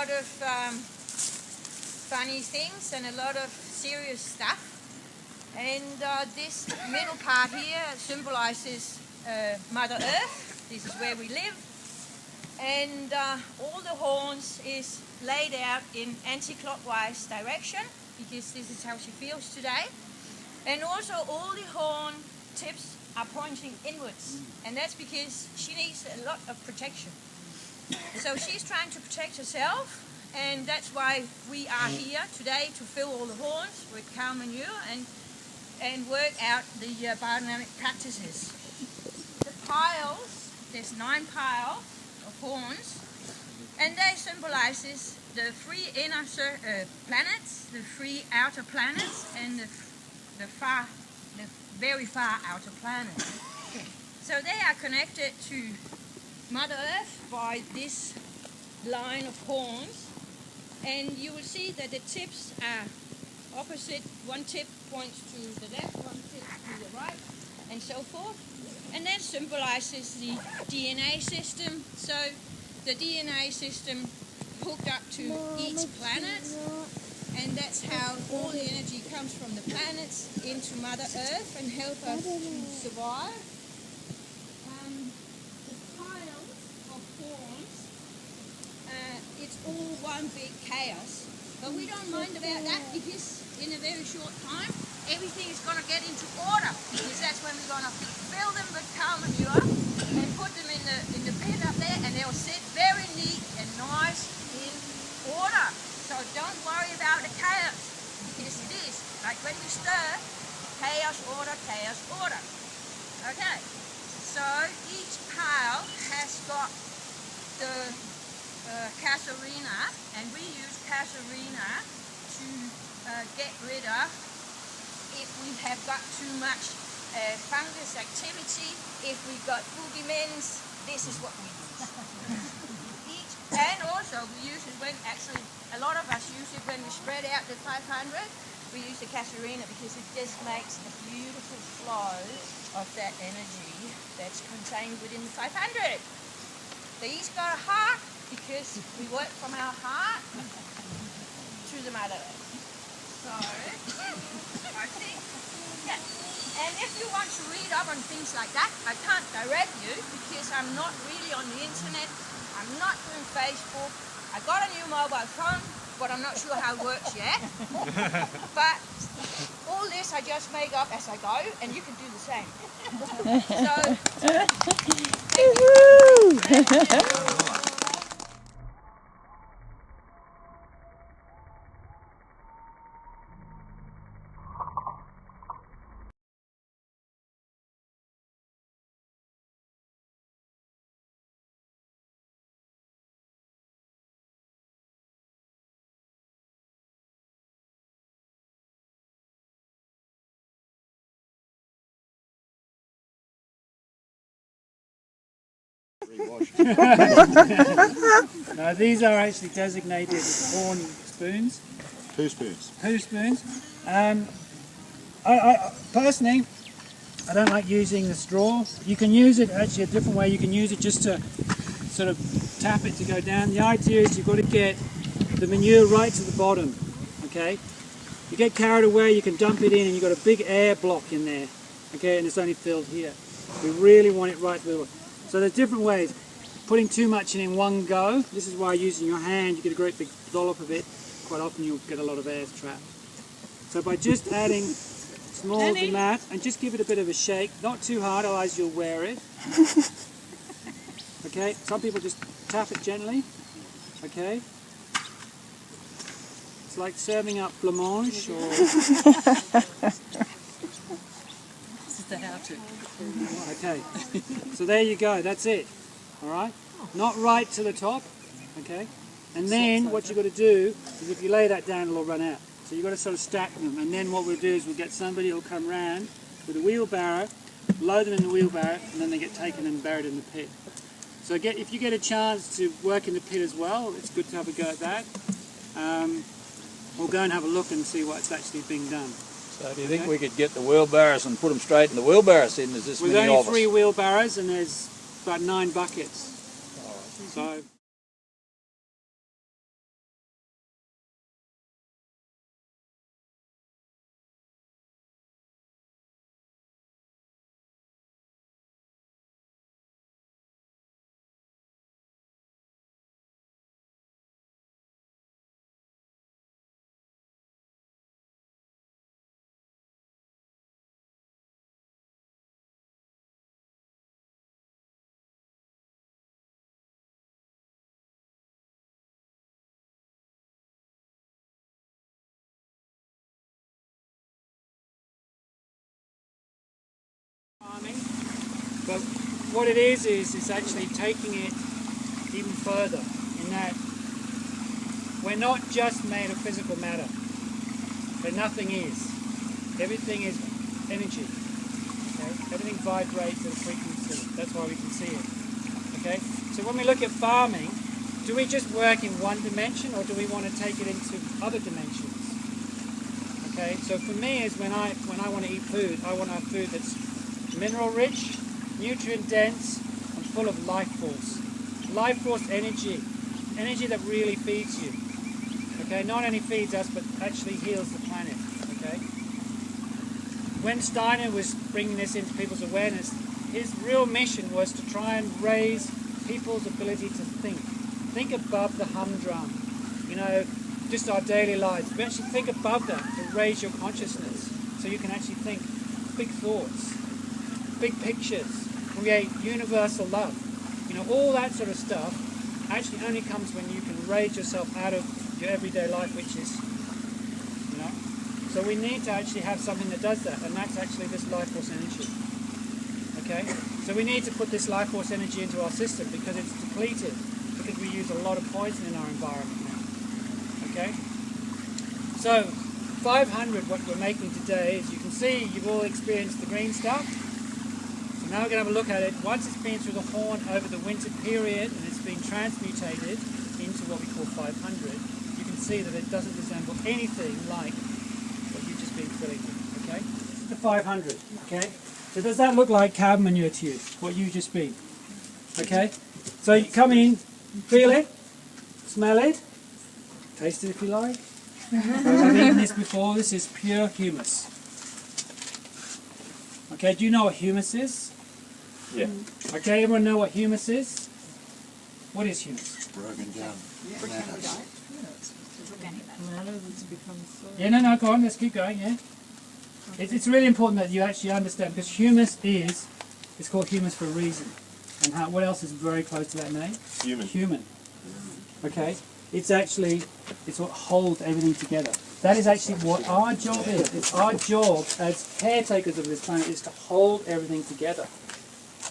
lot of funny things and a lot of serious stuff. And this middle part here symbolizes Mother Earth. This is where we live. And all the horns is laid out in anti-clockwise direction because this is how she feels today. And also all the horn tips are pointing inwards, and that's because she needs a lot of protection. So she's trying to protect herself, and that's why we are here today to fill all the horns with cow manure and work out the biodynamic practices. The piles, there's 9 piles of horns, and they symbolizes the 3 inner planets, the 3 outer planets, and the very far outer planets. So they are connected to Mother Earth by this line of horns, and you will see that the tips are opposite. One tip points to the left, one tip to the right, and so forth. And that symbolizes the DNA system. So the DNA system hooked up to each planet, and that's how all the energy comes from the planets into Mother Earth and help us to survive. The piles of horns, it's all one big chaos, but we don't mind about that because in a very short time everything is going to get into order, because that's when we're going to fill them with cow manure and put them in the pit up there, and they'll sit very neat and nice in order. So don't worry about the chaos, because it is, like when you stir, chaos, order, Okay, so each pile has got the casuarina, and we use casuarina to get rid of if we have got too much fungus activity, if we've got boogeymen. This is what we use. And also we use it when, actually a lot of us use it when we spread out the 500. We use the casuarina because it just makes a beautiful flow of that energy that's contained within the 500. These got a heart because we work from our heart to the Mother Earth. So I think, yeah. And if you want to read up on things like that, I can't direct you because I'm not really on the internet. I'm not doing Facebook. I got a new mobile phone, but I'm not sure how it works yet. But all this I just make up as I go, and you can do the same. So, thank you. No, these are actually designated horn spoons. Poo spoons. Poo spoons. I personally, I don't like using the straw. You can use it actually a different way. You can use it just to sort of tap it to go down. The idea is you've got to get the manure right to the bottom. Okay. You get carried away, you can dump it in, and you've got a big air block in there. Okay, and it's only filled here. We really want it right to the bottom. So there's different ways. Putting too much in one go, this is why using your hand, you get a great big dollop of it. Quite often you'll get a lot of air trapped. So by just adding small than that, and just give it a bit of a shake, not too hard, otherwise you'll wear it. Okay, some people just tap it gently. Okay. It's like serving up blancmange or... Okay, so there you go, that's it, alright? Not right to the top, okay? And then what you've got to do is if you lay that down, it'll run out. So you've got to sort of stack them, and then what we'll do is we'll get somebody who'll come round with a wheelbarrow, load them in the wheelbarrow, and then they get taken and buried in the pit. So if you get a chance to work in the pit as well, it's good to have a go at that. We'll go and have a look and see what's actually being done. So do you think we could get the wheelbarrows and put them straight in the wheelbarrows then? There's this many of us? With only 3 wheelbarrows and there's about 9 buckets. So. what it is it's actually taking it even further in that we're not just made of physical matter. But nothing is. Everything is energy. Okay? Everything vibrates at a frequency. That's why we can see it. Okay? So when we look at farming, do we just work in one dimension or do we want to take it into other dimensions? Okay? So for me is when I want to eat food, I want to have food that's mineral rich, nutrient dense, and full of life force. Life force energy. Energy that really feeds you. Okay, not only feeds us, but actually heals the planet. Okay. When Steiner was bringing this into people's awareness, his real mission was to try and raise people's ability to think above the humdrum. You know, just our daily lives. But actually think above that to raise your consciousness, so you can actually think big thoughts, big pictures, create universal love. You know, all that sort of stuff actually only comes when you can raise yourself out of your everyday life, which is, you know. So we need to actually have something that does that, and that's actually this life force energy. Okay? So we need to put this life force energy into our system because it's depleted, because we use a lot of poison in our environment now. Okay? So 500, what we're making today, as you can see, you've all experienced the green stuff. So now we're going to have a look at it. Once it's been through the horn over the winter period and it's been transmutated into what we call 500, you can see that it doesn't resemble anything like what you've just been filling with. Okay? The 500. Okay? So does that look like cow manure to you? What you've just been? Okay? So you come in, feel it, smell it, taste it if you like. I've eaten this before. This is pure humus. Okay, do you know what humus is? Yeah. Okay, everyone know what humus is? What is humus? Broken down. Yeah, no, go on, let's keep going, yeah. It's really important that you actually understand, because humus it's called humus for a reason. And what else is very close to that name? Human. Human. Okay? It's what holds everything together. That is actually what our job is. It's our job as caretakers of this planet is to hold everything together.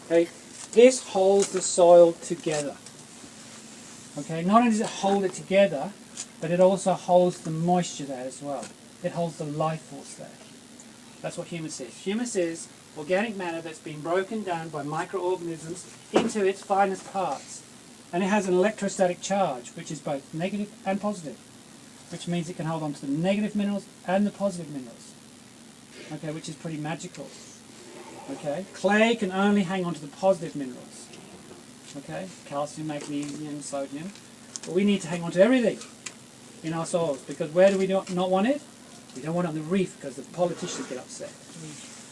Okay? This holds the soil together. Okay? Not only does it hold it together, but it also holds the moisture there as well. It holds the life force there. That's what humus is. Humus is organic matter that's been broken down by microorganisms into its finest parts. And it has an electrostatic charge, which is both negative and positive, which means it can hold on to the negative minerals and the positive minerals, okay, which is pretty magical. Okay, clay can only hang on to the positive minerals, okay, calcium, magnesium, sodium, but we need to hang on to everything in our soils, because where do we not want it? We don't want it on the reef, because the politicians get upset,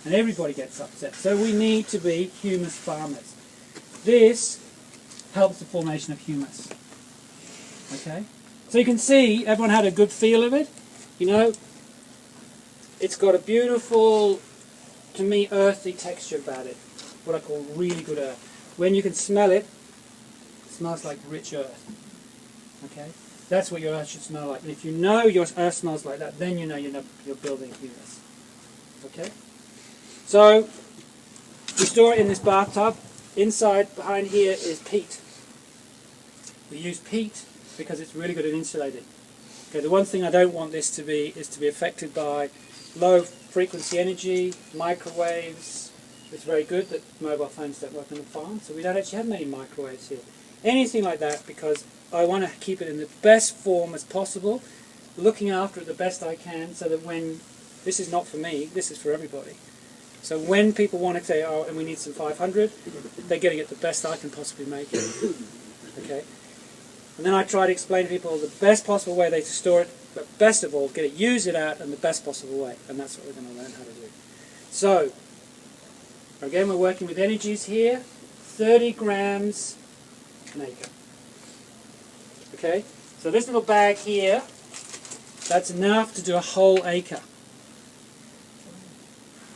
and everybody gets upset. So we need to be humus farmers. This helps the formation of humus. Okay? So you can see everyone had a good feel of it. You know, it's got a beautiful, to me, earthy texture about it. What I call really good earth. When you can smell it, it smells like rich earth. Okay? That's what your earth should smell like. And if you know your earth smells like that, then you know you're building humus. Okay? So, we store it in this bathtub. Inside, behind here, is peat. We use peat because it's really good at insulating. Okay, the one thing I don't want this to be is to be affected by low frequency energy, microwaves. It's very good that mobile phones don't work on the farm, so we don't actually have many microwaves here. Anything like that, because I want to keep it in the best form as possible, looking after it the best I can, so that when, this is not for me, this is for everybody. So when people want to say, oh, and we need some 500, they're getting it the best I can possibly make it. Okay? And then I try to explain to people the best possible way they to store it, but best of all, use it out in the best possible way. And that's what we're going to learn how to do. So, again, we're working with energies here, 30 grams an acre. Okay? So this little bag here, that's enough to do a whole acre.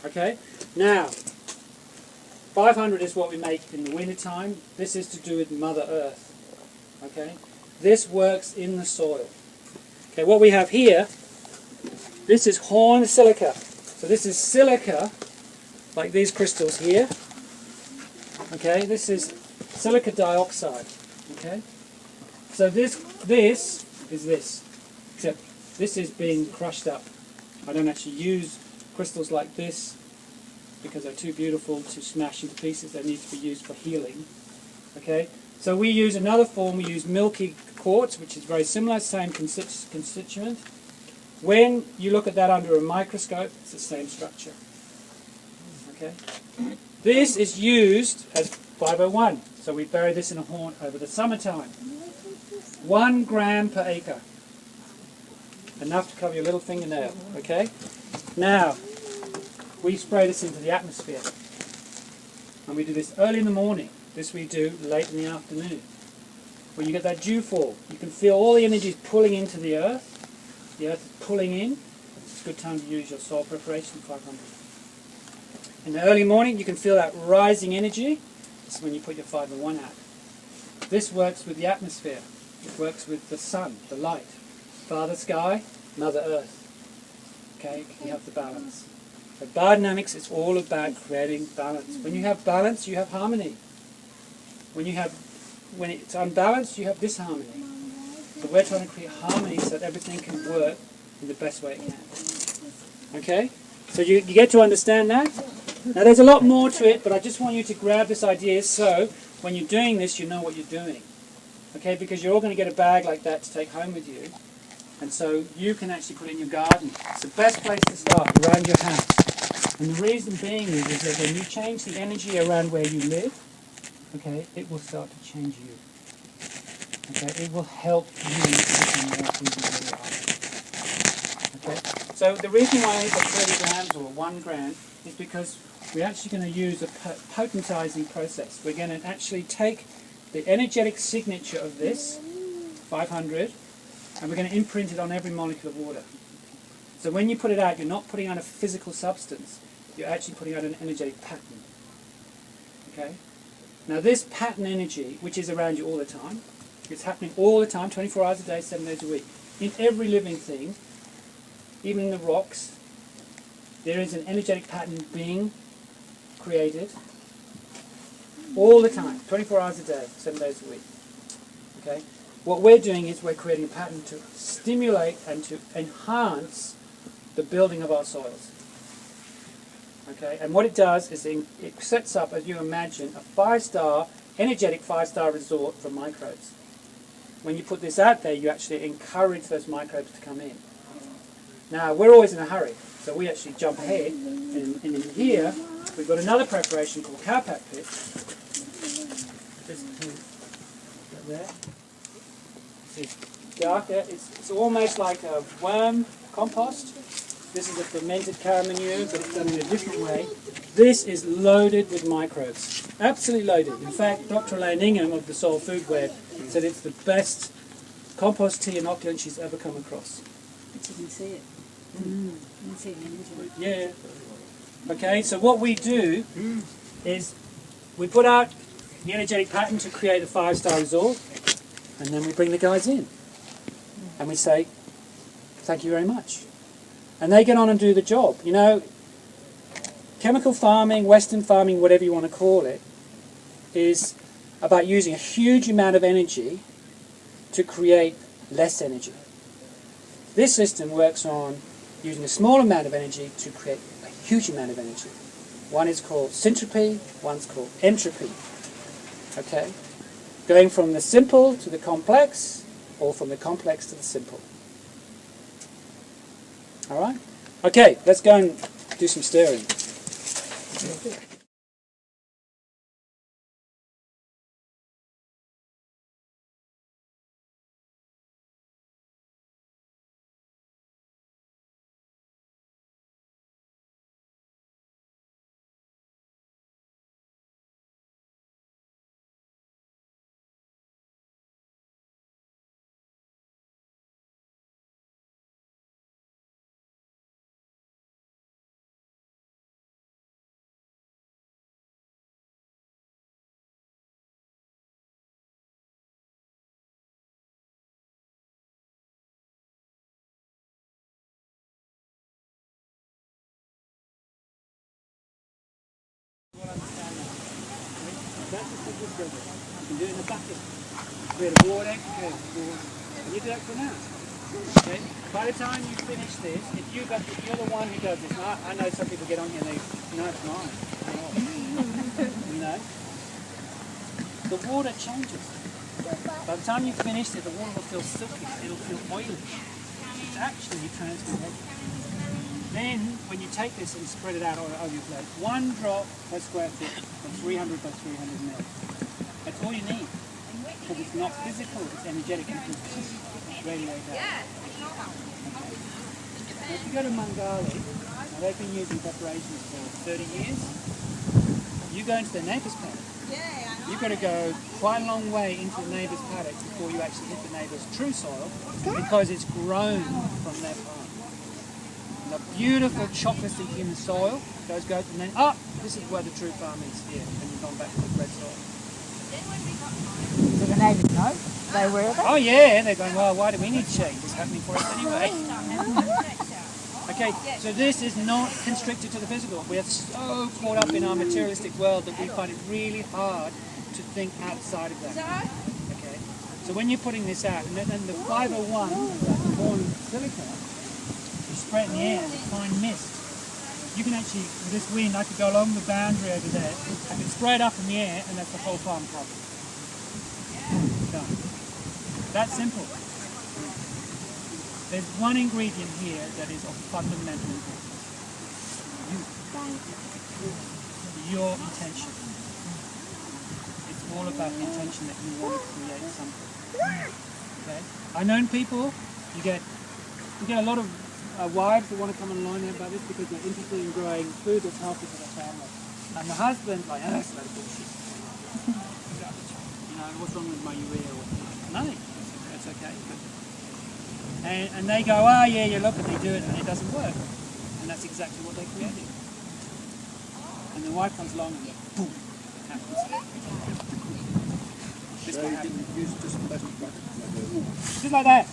Okay? Now, 500 is what we make in the winter time. This is to do with Mother Earth. Okay? This works in the soil. Okay, what we have here, this is horn silica. So this is silica, like these crystals here. Okay, this is silica dioxide. Okay, so this is this, except this is being crushed up. I don't actually use crystals like this because they're too beautiful to smash into pieces. They need to be used for healing. Okay, so we use another form. We use milky quartz, which is very similar, same constituent. When you look at that under a microscope, it's the same structure. Okay, this is used as 501. So we bury this in a horn over the summertime. 1 gram per acre. Enough to cover your little fingernail. Okay, now we spray this into the atmosphere. And we do this early in the morning. This we do late in the afternoon. When you get that dew fall, you can feel all the energy is pulling into the earth. The earth is pulling in. It's a good time to use your soil preparation 500. In the early morning, you can feel that rising energy. This is when you put your 501 out. This works with the atmosphere. It works with the sun, the light. Father Sky, Mother Earth. Okay, you have the balance. So biodynamics is all about creating balance. When you have balance, you have harmony. When it's unbalanced, you have disharmony. So we're trying to create harmony so that everything can work in the best way it can. Okay? So you get to understand that? Now there's a lot more to it, but I just want you to grab this idea so when you're doing this, you know what you're doing. Okay? Because you're all going to get a bag like that to take home with you. And so you can actually put it in your garden. It's the best place to start, around your house. And the reason being is that when you change the energy around where you live, okay, it will start to change you. Okay, it will help you become more who you really are. Okay, so the reason why I only got 30 grams or 1 gram is because we're actually going to use a potentizing process. We're going to actually take the energetic signature of this, 500, and we're going to imprint it on every molecule of water. So when you put it out, you're not putting out a physical substance. You're actually putting out an energetic pattern. Okay? Now this pattern energy, which is around you all the time, it's happening all the time, 24 hours a day, 7 days a week. In every living thing, even in the rocks, there is an energetic pattern being created all the time, 24 hours a day, 7 days a week. Okay? What we're doing is we're creating a pattern to stimulate and to enhance the building of our soils. Okay? And what it does is it sets up, as you imagine, a 5-star, energetic 5-star resort for microbes. When you put this out there, you actually encourage those microbes to come in. Now, we're always in a hurry, so we actually jump ahead. And in here, we've got another preparation called cowpat pit. Just there. It's darker. It's almost like a worm compost. This is a fermented cow manure, but it's done in a different way. This is loaded with microbes. Absolutely loaded. In fact, Dr. Elaine Ingham of the Soul Food Web said it's the best compost tea inoculant she's ever come across. But you can see it. You can see it. Yeah. Okay, so what we do is we put out the energetic pattern to create a 5-star resort, and then we bring the guys in. And we say, thank you very much. And they get on and do the job. You know, chemical farming, Western farming, whatever you want to call it, is about using a huge amount of energy to create less energy. This system works on using a small amount of energy to create a huge amount of energy. One is called syntropy, one's called entropy. Okay? Going from the simple to the complex, or from the complex to the simple. Alright? Okay, let's go and do some stirring. that's the simplest method. You can do it in a bucket. Create a water, and you do that for now. Okay? By the time you finish this, if you're the one who does this, and I know some people get on here and they, no, it's mine. You know? The water changes. By the time you finish it, the water will feel silky, it'll feel oily. It's actually transformative. Then, when you take this and spread it out over your plate, 1 drop per square foot of 300 by 300 ml. That's all you need. Because it's not physical, it's energetic and radiate out. Now, if you go to Mangali, now they've been using preparations for 30 years. You go into the neighbour's paddock. You've got to go quite a long way into the neighbour's paddock before you actually hit the neighbour's true soil, because it's grown from their farm. And the beautiful chocolatey human soil goes, and then, this is where the true farm is here, and you've gone back to the red soil. Do the neighbours know? They aware of it? Oh yeah, they're going, well, why do we need change? It's happening for us anyway. Okay, so this is not constricted to the physical. We are so caught up in our materialistic world that we find it really hard to think outside of that. Okay, so when you're putting this out, and then the 501, that corn silica, you spray it in the air, it's fine mist. You can actually, with this wind, I could go along the boundary over there, I can spray it up in the air, and that's the whole farm covered. Done. That's simple. There's one ingredient here that is of fundamental importance. Your intention. It's all about the intention that you want to create something. Okay? I've known people, you get a lot of wives that want to come and learn about this because they're interested in growing food that's healthy for their family. And the husband's like, that's a lot of bullshit. You know, what's wrong with my urea? Nothing. That's okay. And they go, oh yeah, you look, and they do it, and it doesn't work. And that's exactly what they created. And the wife comes along and boom, it happens. This will happen. Just like that.